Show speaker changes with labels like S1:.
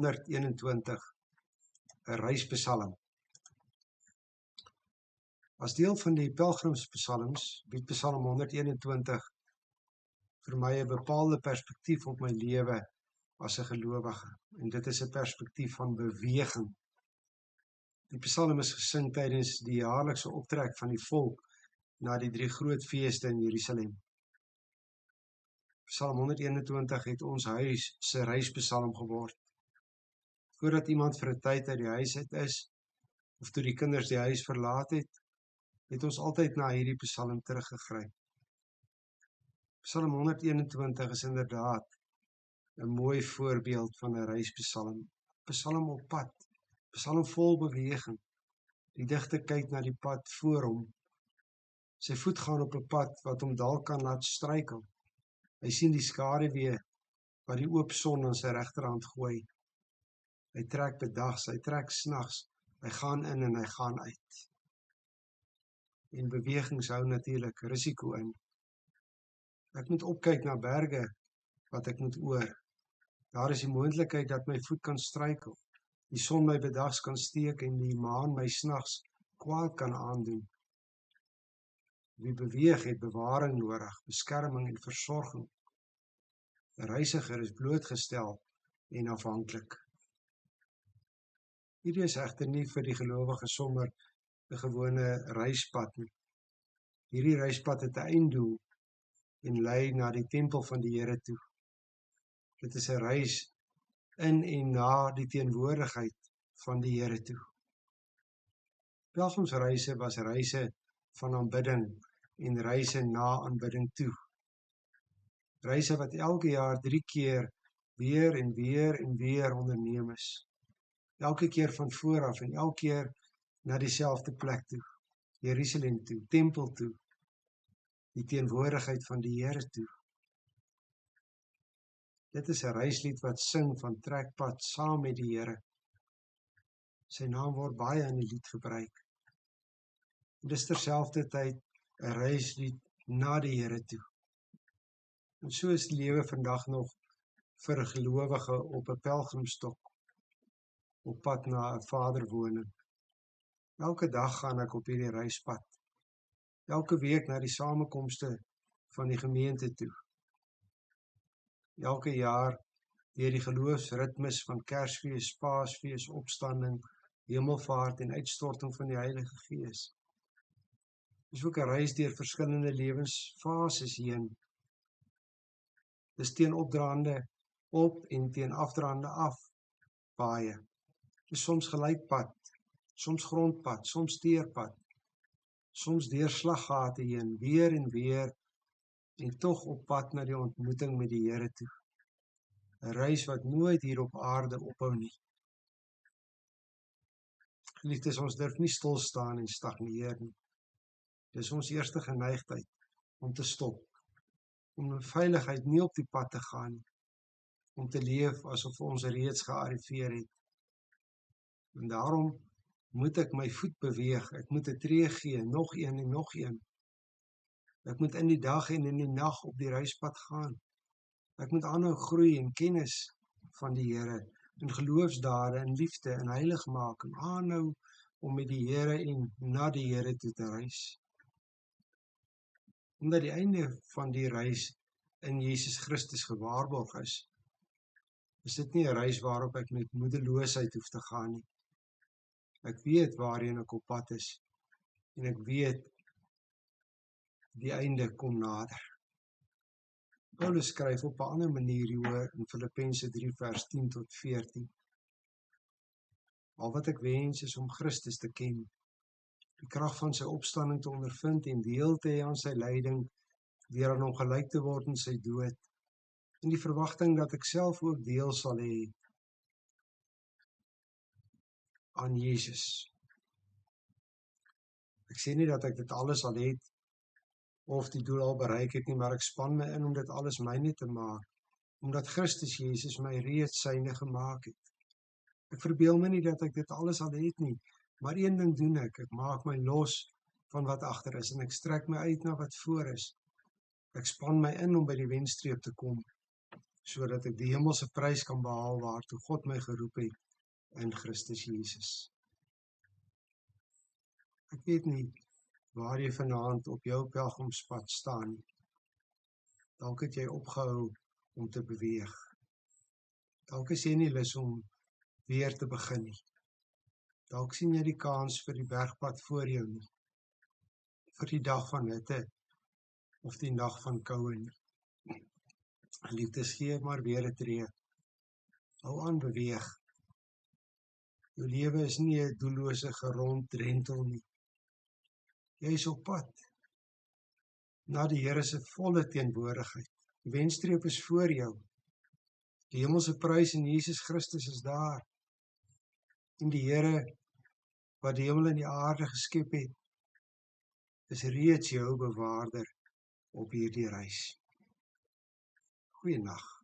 S1: 121, 'n reispsalm. As deel van die pelgrimspsalms bied Psalm 121 vir my 'n bepaalde perspektief op my lewe as 'n gelowige. En dit is 'n perspektief van beweging. Die psalm is gesing tydens die jaarlikse optrek van die volk na die 3 groot feeste in Jerusalem. Psalm 121 het ons huis se reispsalm geword. Voordat iemand vir 'n tyd uit die huis uit is, of toe die kinders die huis verlaat het ons altyd na hierdie psalm teruggegryp. Psalm 121 is inderdaad 'n mooi voorbeeld van 'n reispsalm. Psalm op pad, psalm vol beweging. Die digter kyk na die pad voor hom. Sy voet gaan op 'n pad wat hom dalk kan laat struikel. Hy sien die skaduwee wat die oop son aan sy regterhand gooi. Hy trek bedags, hy trek snags, hy gaan in en hy gaan uit. En bewegings hou natuurlik risiko in. Ek moet opkyk na berge wat ek moet oor. Daar is die moontlikheid dat my voet kan struikel, die son my bedags kan steek en die maan my snags kwaad kan aandoen. Wie beweeg het bewaring nodig, beskerming en versorging. 'n Reisiger is blootgestel en afhanklik. Hierdie is egter nie vir die gelowige sommer 'n gewone reispad nie. Hierdie reispad het 'n einddoel en lei na die tempel van die Here toe. Dit is 'n reis in en na die teenwoordigheid van die Here toe. Pelgrimsreise was reise van aanbidding en reise na aanbidding toe. Reise wat elke jaar 3 keer weer en weer en weer onderneem is. Elke keer van vooraf en elke keer na dieselfde plek toe. Jerusalem toe, tempel toe, die teenwoordigheid van die Here toe. Dit is 'n reislied wat sing van trekpad saam met die Here. Sy naam word baie in die lied gebruik. Dit is terselfdertyd 'n reislied na die Here toe. En so is die lewe vandag nog vir 'n gelowige op 'n pelgrimstok, op pad na 'n vaderwoning. Elke dag gaan ek op hierdie reispad. Elke week na die samekomste van die gemeente toe. Elke jaar deur die geloofsritmes van Kersfees, Paasfees, Opstanding, Hemelvaart en uitstorting van die Heilige Gees. Dis ook 'n reis deur verskillende lewensfases heen. Dis teen opdraande op en teen afdraande af baie. Dis soms gelykpad, soms grondpad, soms teerpad, soms deur slaggate heen, weer en tog op pad na die ontmoeting met die Here toe. 'n Reis wat nooit hier op aarde ophou nie. Geliefdes, ons durf nie stil staan en stagneer nie. Dis ons eerste geneigtheid om te stop, om in veiligheid nie op die pad te gaan nie, om te leef asof ons reeds gearriveer het. En daarom moet ek my voet beweeg, ek moet 'n tree gee, nog een en nog een. Ek moet in die dag en in die nag op die reispad gaan. Ek moet aanhou groei in kennis van die Here, in geloofsdade, in liefde, in heiligmaking, aanhou om met die Here en na die Here toe te reis. Omdat die einde van die reis in Jesus Christus gewaarborg is dit nie 'n reis waarop ek met moedeloosheid hoef te gaan nie. Ek weet waarheen ek op pad is en ek weet die einde kom nader. Paulus skryf op 'n ander manier hieroor in Filippense 3 vers 10 tot 14. Al wat ek wens is om Christus te ken, die krag van sy opstanding te ondervind en deel te hê aan sy lyding, deur aan hom gelyk te word in sy dood, en die verwagting dat ek self ook deel sal hê aan Jesus. Ek sê nie dat ek dit alles al het of die doel al bereik het nie, maar ek span my in om dit alles myne te maak, omdat Christus Jesus my reeds syne gemaak het. Ek verbeel my nie dat ek dit alles al het nie, maar een ding doen ek maak my los van wat agter is en ek strek my uit na wat voor is. Ek span my in om by die wenstreep te kom, sodat ek die hemelse prys kan behaal waartoe God my geroep het in Christus Jesus. Ek weet nie waar jy vanaand op jou pelgrimspad staan nie. Dalk het jy opgehou om te beweeg. Dalk is jy nie lus om weer te begin nie. Dalk sien jy die kans vir die bergpad voor jou nie, vir die dag van hitte of die nag van koue nie. Liefdes, gee maar weer 'n tree. Hou aan beweeg. Jou lewe is nie 'n doellose gerondrentel nie. Jy is op pad na die Here se volle teenwoordigheid. Die wenstreep is voor jou. Die hemelse prys in Jesus Christus is daar. En die Here wat die hemel en die aarde geskep het, is reeds jou bewaarder op hierdie reis. Goeienaand.